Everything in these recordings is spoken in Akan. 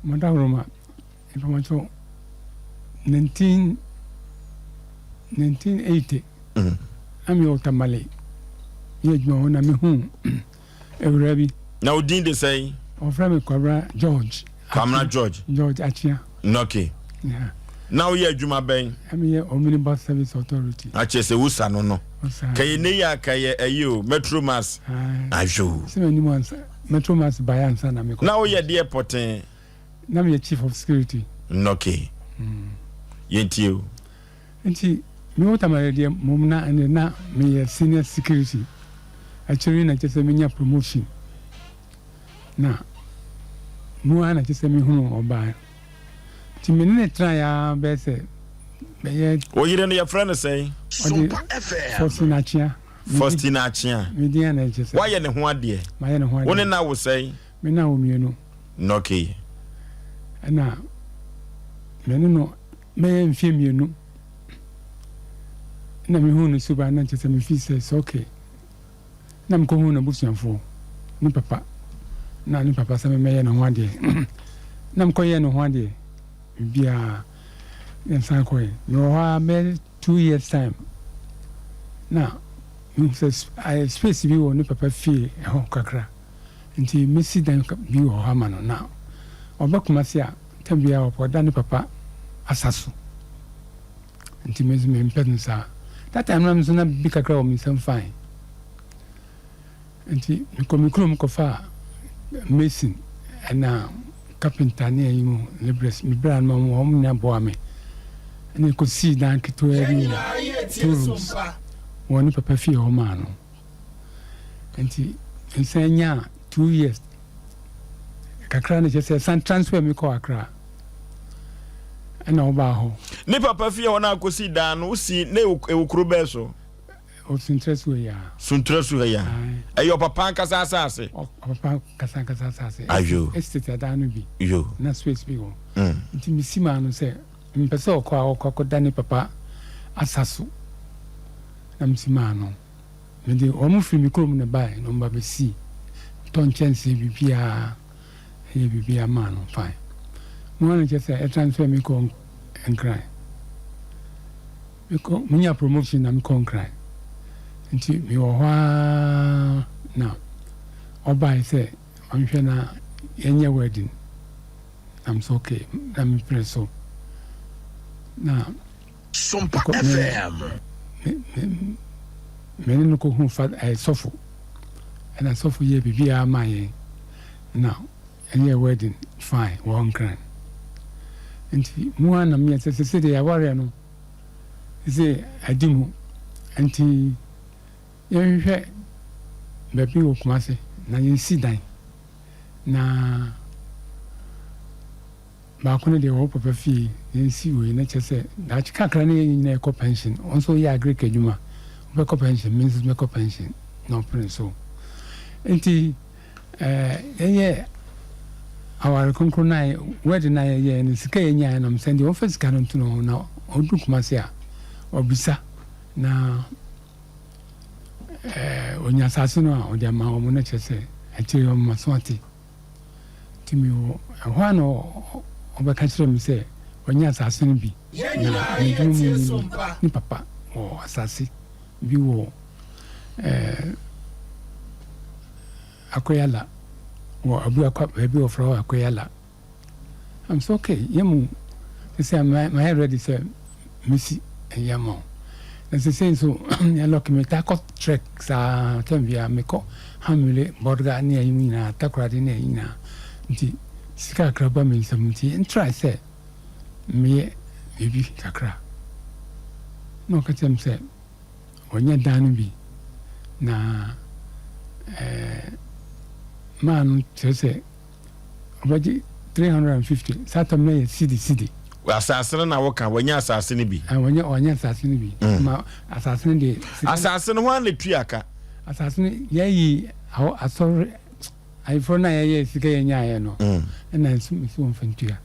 Madam Roma, information 1980. I'm your tamale. Yet no na me home. Every now didn't they say or from a Cobra George. Kamna George Achia. Okay. Yeah. Now you're Juma Bang. I'm here omnibus service authority. I just say Usa no. Kayeneya kaye you Metro Mass. I show. So many months Metro Mass by answer na me. Now you're the airport. Now me chief of security. Okay. Yentio. Nti me what am I there mumna and na me senior security. Actually na just me promotion. Na mu ana just me hunu oba. Ti me ne try ya be say be you your friend say SOMPA FM. Fostinachia. Me dia na just. Why you ne ho ade? Ma ye ne ho ade. Woni na wo say? Me na wo mienu. Okay. Na me no me mfie mienu. Na me hunu suba na just me fi say okay. Na me ko hunu busuanfo. Ni papa. Na ni papa say me ye ne ho ade. Na me ko ye ne ho ade. Bia yensan ko ye. No ha me 2 years time. Na I space bi wo ni papa fie ho kakra. Nti me si dan bi wo ha ma no na. Obakuma se a tambia opoda ni papa asaso. Nti me mpedun sa. That time I'm so na bi kakra o mi sem fine. Nti me komikrom ko fa mason na carpenter ne ayimu libres mi bra no mo nya boa me. Ene ko si dan kito eri. Woni papa fie ho ma no. Nti nsanya 2 years. Kakra ne say san transfer me ko akra. Ena oba ho. Ni papa fie ho na akosi dan no si na ewukuro be so. O suntres we ya. Suntres we ya. Ayo papa kasa asase. Papa kasa asase. Ayo. Estate adanu bi. Yo. Na space bi ho. Nti misima no say mpese okwa dani papa asaso. Na misima no. Ndi omu fi mikro mu ne bai no mba be si. Ton chance bibia he bibia man fine. Mo na just say transfer me ko enkrai. Because munya promotion na me ko enkrai. Nti me wo hwa na oba say amhwe na yenye wedding. I'm so okay. I'm preso. Na SOMPA FM. Me no ko hu fa sofo. And I saw for ye bibia my now and your wedding fine one grand. And one of me says, I worry no. Say, I do. And you hear baby of Massey, now you see dying. Now, Bakuna de hope of a fee, you see, we nature said that Cacrani in a pension. Also, ya Greek Juma. Make pension means make pension, no prince so. Enti our concrete wedding na ye ni sika nya na msende office kan to no na odu kuma se a obisa na onya sase no a odi ama o mo na chese ati o maswati timi o hwa no obeka kire mi se onya sase no bi ni papa o asase bi wo akoyala or abu baby of flower akoyala. I'm so okay. Yamu say my head ready say Missy and Yamo. As they say so I look me taco tracks tambia meko hamule borga near yina takradi near ina nti sika kraba me samti and try say me baby kakra. No katem say when you done be na man say about 350 Saturn may city assassin na woka wanya assassin bi and wanya assassin bi ma assassin de assassin one le tuaka assassin yayi how asori I for na yayi sika yanya no na nso mfantua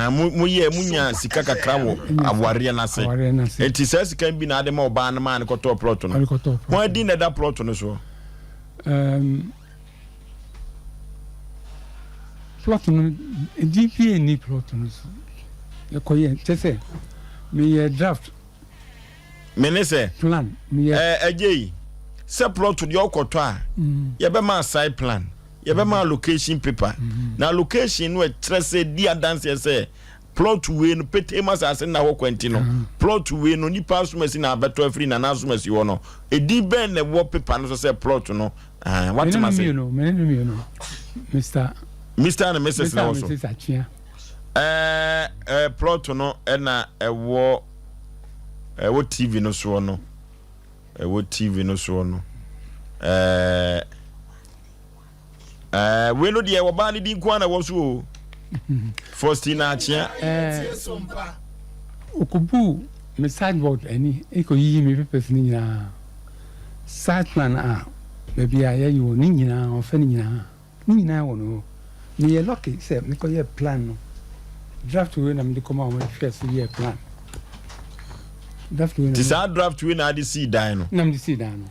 mu ye munya sika kakra wo aware na se enti se sika bi na ade ma oba na man ko to plot no won di na da plot no so plot no DPA ni plot no so ye koye chese me draft me say plan me agey se plot to the okoto a ye be ma side plan ye be ma location paper na location no e trese dia dance say plot we no pete ma say na ho kwenti no plot we no nipa asumasi na abeto afri na asumasi wo no edi ben na wo paper no so say plot no what am I say no Mr and Mrs. now so Achia plot no na ewo TV no so no TV no so no we no de wo ba ni di kwa na wo so Faustina Achia SOMPA okubu me sideboard ani eko yi me papers ni nyina side plan a baby a ye yo ni nyina o fa ni nyina wo no me ye lucky say me ko ye plan no draft we na me de come on first year plan draft we na this draft we na de see dan no na me see dan no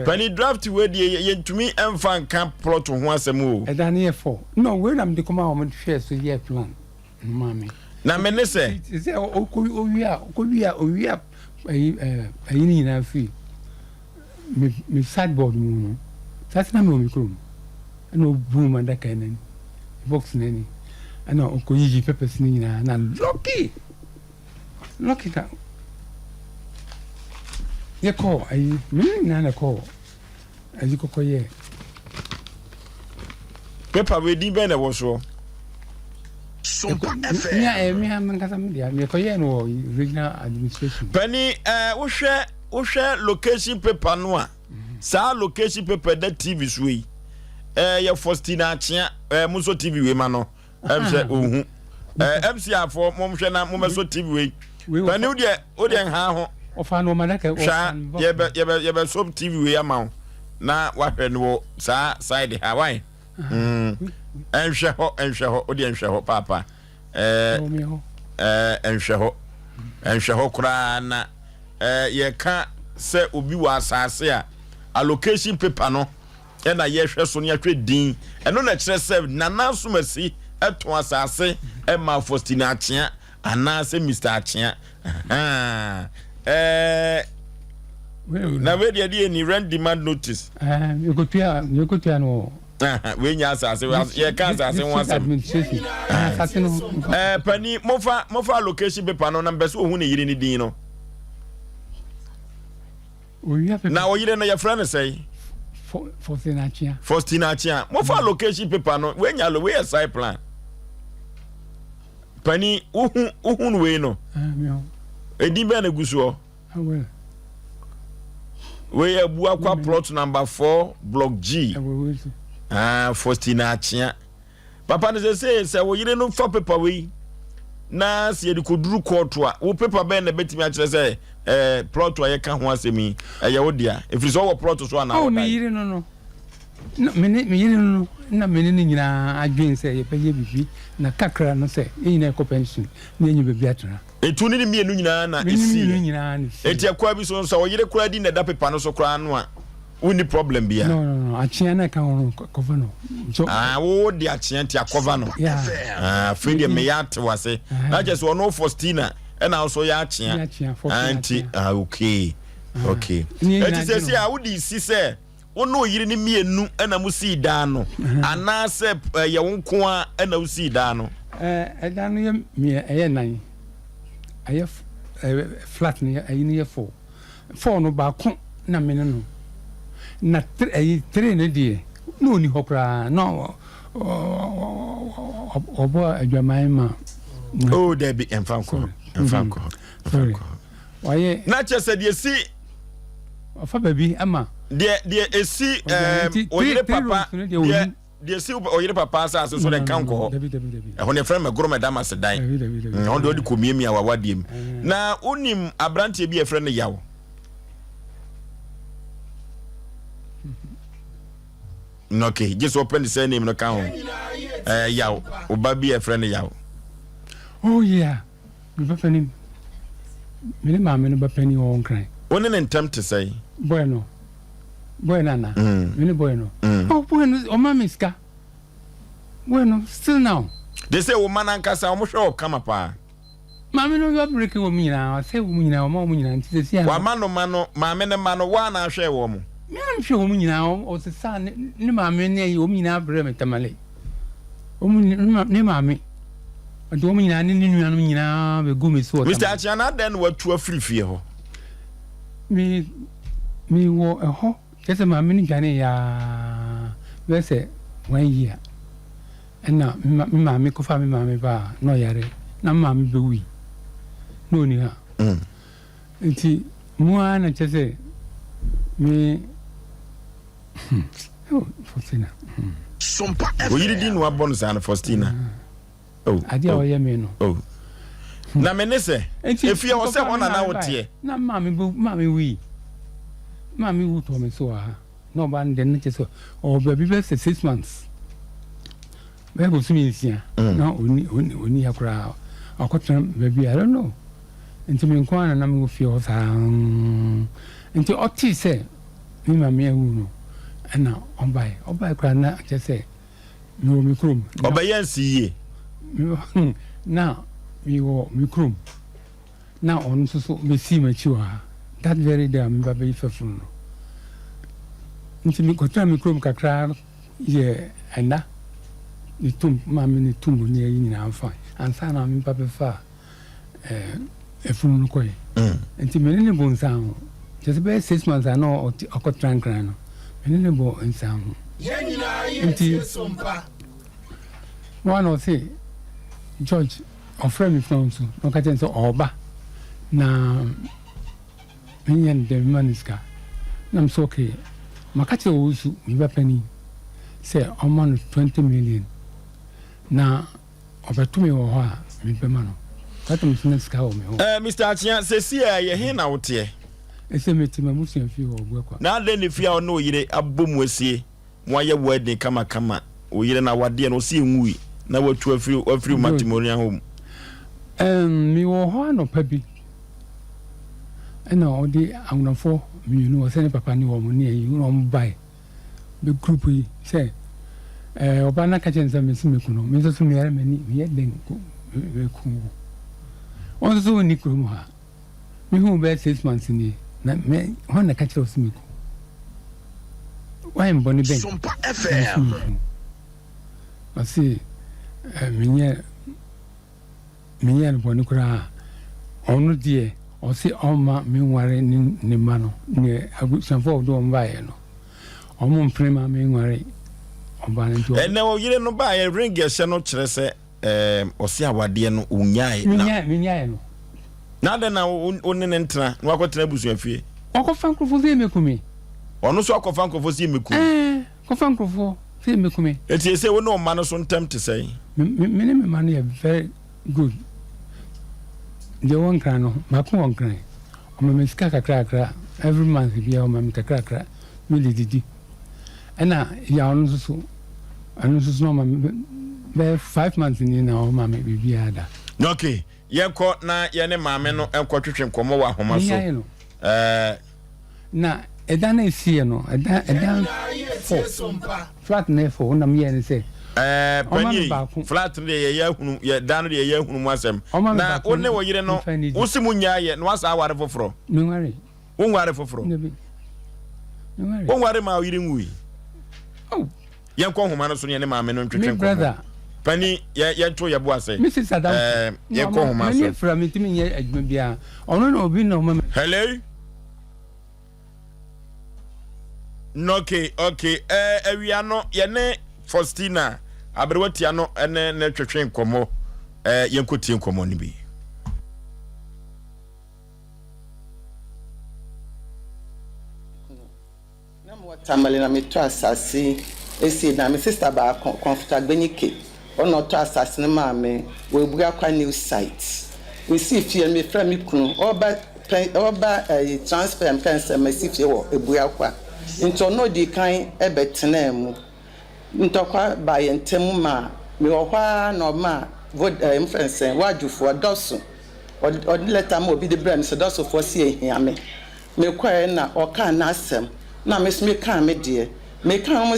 pani draft we de ye ntumi emfa kan plot ho asem o e dan ye 4 no we na me de come on first year plan no mama na me ne say owia ayi ni na fi me sideboard mu no that's na me o mikro ana boom and that kind box nani ana okoyiji papers ni na lucky ka ye call ayi me na call ayi kokoye paper we di ben e wo so SOMPA FM me am ngasa me dia me koye no regional administration pani wo hwe location paper no a sa location paper that TV suyi ya Faustina Achia muso TV we ma no se ohu MC afọ mom hwe na mom so TV we pani o de ha ho ofa no malaka sha ye be so TV we ama na wa hwe no sa side ha why enhwe ho o de enhwe ho papa enhwe ho kura na ye ka se obi wa asase a allocation paper no e na ye hwe so ne atwe din eno na kire se na nasomasi eto asase e ma Faustina Achia ana se Mr. Achia na we dey ni rent demand notice you go to no we nya asase ye ka asase won administration asase no pani mofa allocation paper no na mbeso ohun ne yiri ni din no na o yire na your friend say Faustina Achia mofa allocation paper no we nya lo we side plan pani uhun we no edi be na guso we abu akwa plot number 4 block G Faustina Achia papa ne say wo yire no for paper we na se de koduru court a wo paper be na betimi a kire say plot wa ye ka ho asemi ye wo dia ifiri so wo plot so na me yire no me yire no na me ni nyina adwen say ye peye bibi na kakra no say nyina ko pension na enyi bebi atena etu ni mienu nyina na esi eti akwa bi so wo yire kura di na da paper no so kura no a uni problem bia no Achia na ka ho cover no so wo di Achia ti cover no free me yat wase na just wo no Faustina and also ya Achia anti okay eti se se a wo di si se wo no yire ni mienu na mu si da no ana se ye wonko a na wo si da no da no ye me eye nan aye flat ni ayi ni ye 4 no ba ko na me no na 3 ne die no ni hokra no obo adwaman ma oh there be enfamko waye na chese die si ofa baby ama die esi oyire papa die si oyire papa sa so den kanko ho ne friend me goro madam se dan on do di komiemi a wawadiem na unim abrantie bi e friend yawo okay just open the same name no kan yawo obabi e friend yawo oh yeah me papa ni me ma me no papa ni won kran one ne ntam te say boy na me ni boy no oh boy no o ma miska Bueno, still now. They say woman and casa almost all come up. Mammy, no, you're breaking with me now. I say, woman, now, woman, and to see one man, mamma, and man, one I share woman. I'm sure woman now, or the son, no, mammy, near you, me now, Bremet Tamale. Woman, no, mammy. A woman, I didn't know, the gummy sword. Mr. Achana then were to a free fear. Me wore a ho, just a mammy, Johnny, let's say 1 year. And now, mammy, could find me, mammy, bar, no, yare, no, mammy, be we. No, near. Nti mua na chese me oh Faustina SOMPA FM. We didn't know bonus and Faustina. Oh, adia o ye me no. Oh. Na me ne se if you was one na wo tie. Na mami wi. Mami wu to me so ha. No ban den chese o baby be 6 months. Be go sumi nsia. Na oni akura akotra baby I don't know. Nti me nkwana na me ofie osa nti oti se mi ma me awu no na obai kra na che se mi wo mi krum obai ansi na mi wo mi krum na on so me si ma chiwa that very day mi ba be fafu no nti mi kotra mi krum kakra ye ana ni tum ma mi ni tum ni yi na afa ansa na mi ba be fa efunu koy enti menene bo nsan just be 6 months I know okotran no menene bo nsan Enti SOMPA one or say George offer me from so no ka so oba na menyen de maniska na so okay makache osu mi ba pani say oman 20 million na obetumi wo ho a mi be ma no Mr. Achia says, "Yeah, you're here now, dear." It's a meeting, my Muslim few or work. Now, then, if you are no, you're a boom, we see why your wedding come. We are now, dear, no see we now to a few matrimonial home. Me or one or Peppy. And now, the I'm for me, you know, send papa new woman near you, don't buy the group. We say, Obana catching some Miss Mikuno, Mrs. Sumia, many yet then cool. Also, Nikruma. Me who bear 6 months in the me when the catcher of Simico. Why am Bonnie Bank? SOMPA FM. I see, Minia Bonicra, only dear, or see all my meanwhile in Nimano, near a good some for don't buy no. Omon prima meanwhile on Banjo. And now you don't buy a ring, yes, no tresse. Or see our dear no unyai. Minya. Now then, I only enter. No, I got troubles with you. Uncle Franco for them, me. Or no, so Uncle Franco for see me. Franco for me. It's a say, no man on time to say. Minimum money are very good. The one crano, my poor cry. I'm a miskaka cracker every month if you're my cracker, really did. And now, you're so. And this is normal. 5 months in now, mammy be ada. Okay, ye caught na yene mamma no and quatrin como wa homa so. Na edana see no, edana flat never when I'm here and say. Penny flat ye down the year who was him. Now, only what you know, Usimunya yet was our for fro. No worry. Won't worry for fro. Won't worry my eating we. Oh, young Congo soon, and mamma no brother. Penny, ya to your boss, Mrs. Adam, you call my from it to me yet, maybe I don't know, no, hello. Okay, we are not yene Faustina. Abrewatiano and then train como, Yankutin Comonibi. Tamalina me to assassin, esi na my sister ba comfortable benike. Ono to assassin mama we bua kwa new site. We see fie me fra me kunu oba transfer and pension me see fie wo ebua kwa. Nto no di kan ebetena mu. Ntokwa ba yentem ma me wo hwa no ma influence wadufo doso. Od letter ma obi de brand so doso for see ehia me. Me kwae na oka na asem. Na me kan me de me kan mo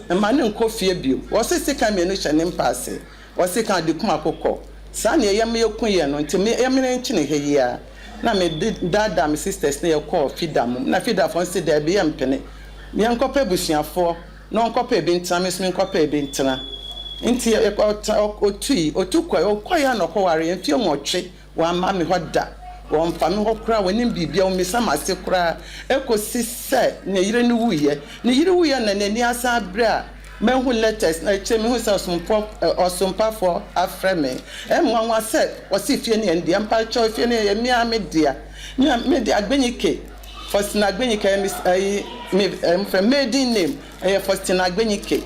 mane nko fie bio wo se sika me no hye ne mpaase wo se kan de kuma kokɔ saa ne yɛ me yɛku yɛ no nti me yɛ me nkyene he yia na me dada me sisters ne yɛkɔ fida mum na fida fon se da bi yɛ mpene me nkɔpɛ busuafo na nkɔpɛ bi ntena me so nkɔpɛ bi ntena nti otukɔ ya no kɔware yɛ fie nwɔtwe wa ma me hoda wo mfa me ho kra woni bibia wo misama se kra ekosi se ne yire no wuye na nani asa bra mehu letters na che mehu se osompa for afreme nwanwa se osi fie ne ndia mpa cho fie ne ye mia media agbenyike Faustina agbenyike me from maiden name Faustina agbenyike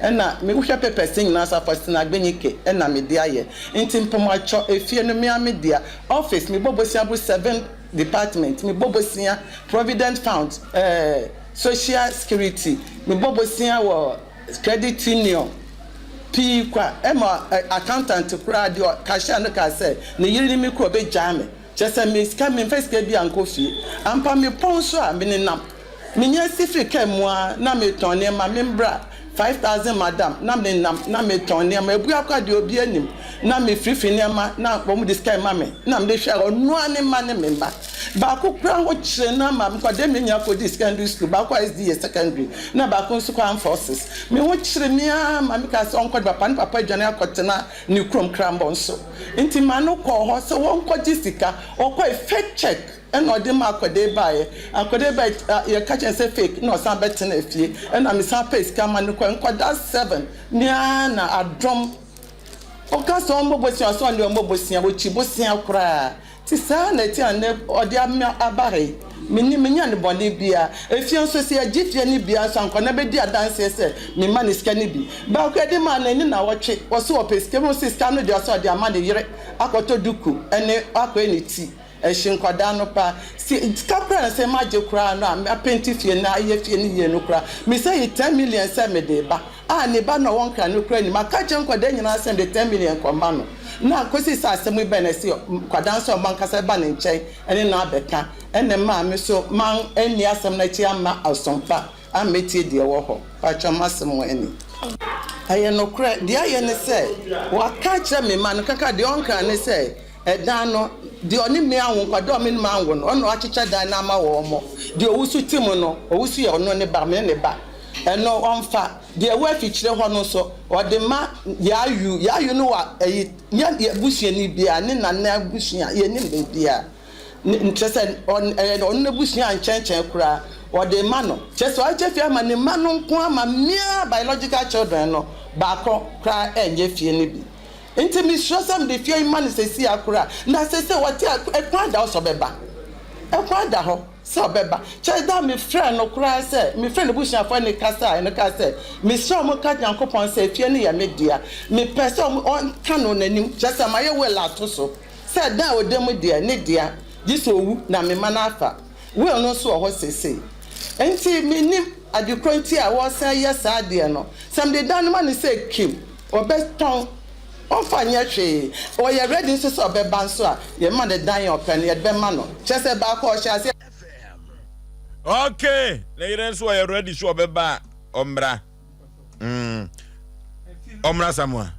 ena me wo hwe pepe sing na sa Faustina agbenyike ena me dia ye nti mpomacho efie no mia media office me bobosia bu 7 department me bobosia provident fund social security me bobosia wo credit union p kwa ema accountant kura de cashier no ka say ne yiri mi ko be jame chese me ska me first ka bi ankofie ampa me ponso a me nenam me nya sifri ka mua na me tonne ma me mbra 5,000 madam na me nam na me tonne ma ebu akwa de obi anim na me frifri ne ma na bom de sky ma me na me de hwa onu ane ma ne me ba ba ko kra ho kire na ma ko de me nya ko di secondary school ba ko is secondary na ba ko nso kwa forces me ho kire me ma me ka se onko de papa adwane akotena ni krom krambo nso nti ma no ko ho se won ko di sika o ko fake check and odi ma akode ba ye catch and say fake no san bet na fie and am san pay sika ma no ko that 7 nia na adrom o ka so mo bosia so le mo bosia wo chi bosia kura ti sa na ti ane odi abare menya ne bone bia efie nso se agifie ne bia san ko na be di adanse se me ma ne sika ne bi ba ko de ma na ni na wotwe wo so opeske mo sika no de so de ama de yere akoto duku ene akọ eni ti eshinkwada no pa si kapra se maje kura no a penti fie na ye fie ni ye no kura me say 10 million se me de ba a ne ba no won kra no kura ni maka je nkwada nyina se de 10 million kwama no na kosi sa asem be na si kwada so man kasa ba ne nchen ene na abeka ene ma me so man eni asem na chi ama asompa ameti de wo ho pa chama asem wo eni aye no kura de aye ne se wa ka kira me man kaka de on kra ne se edan no de oni me anwo kwado me ma anwo no ono achicha dan na ma wo mo de owusu tim no owusu ye ono ne ba me ne ba eno onfa de wa fichire ho no so ode ma ya no wa nya busia ni bia ne na busia ye ne be bia ntrese on ne busia nchenchen kura ode ma no cheso achefi ama ne ma no nko ama mia biological children no ba kro kra enye fie ne bi enti mi sure some the fear man say see akura na say what ekwa da so beba ekwa da ho so beba che da mi friend no kura say mi friend bushia for ne kasa ne kasa mi sure mo ka Nyankopon say fie ne ya media mi person on kanu nanim just am ye well atoso say da o dem dia ne dia jiso owu na me manafa we no so ho sese enti mi nim adikronti a wo say yes ade no some the dan man say kim obeton ofanya hwe o ye ready so so be ban so a ye ma the dan open ye be ma no chese ba ko sha se okay le ire so ye ready so be ba omra omra samwa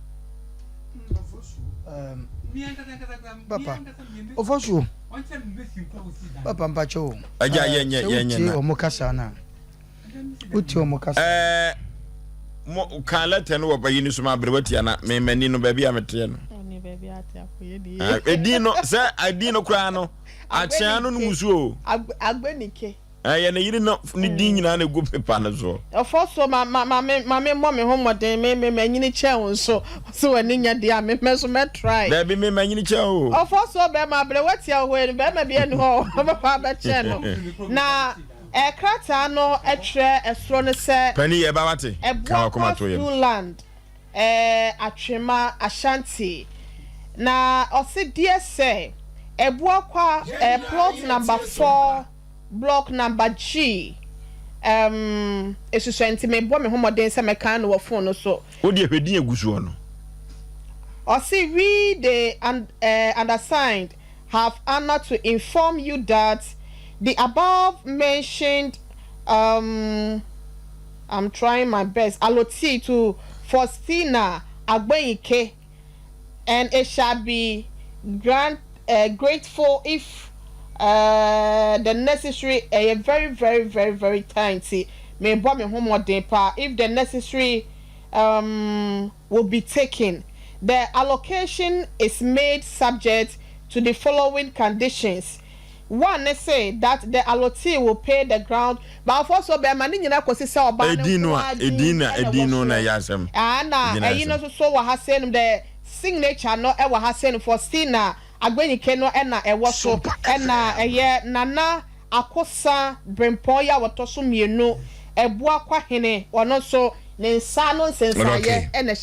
papa ofoshu papa mpacho aja ye na o mokasa na uti o mokasa mo kala ten wo bayi ni suma brewati ana me mani no ba bia mete no ni ba bia ate akoye di edino se adino kra no achia no musuo agbenike ye na yiri no ni din nyina na gu pepa na so ofoso ma mo me homoden me nyini che wonso so wani nya dia me so me try da bi me nyini che o ofoso be ma brewati aho ni be ma bia ni ho ba ba che no na krata no etre esro no se pani e ba wate ka koma to ye land atwema ashanti na osi die se ebuwa kwa plot number 4 block number G esusu enti me bo me homoden se me kan no wo phone no so wo die hwedin egusu no osi we the undersigned have honored to inform you that the above mentioned I'm trying my best. Allotee to Faustina Agbenyike, and it shall be grateful if the necessary very tiny may bomb me home if the necessary will be taken. The allocation is made subject to the following conditions. One, they say that the allotee will pay the ground, but also be money in a cosi sell by Edino na yasem. You know, so what has said the signature no ever has said for Stina Agbenyike no ena e waso ena eye nana akosa brempoya wotoso mienu ebua kwa hene ono so ne nsa no nsensaye ena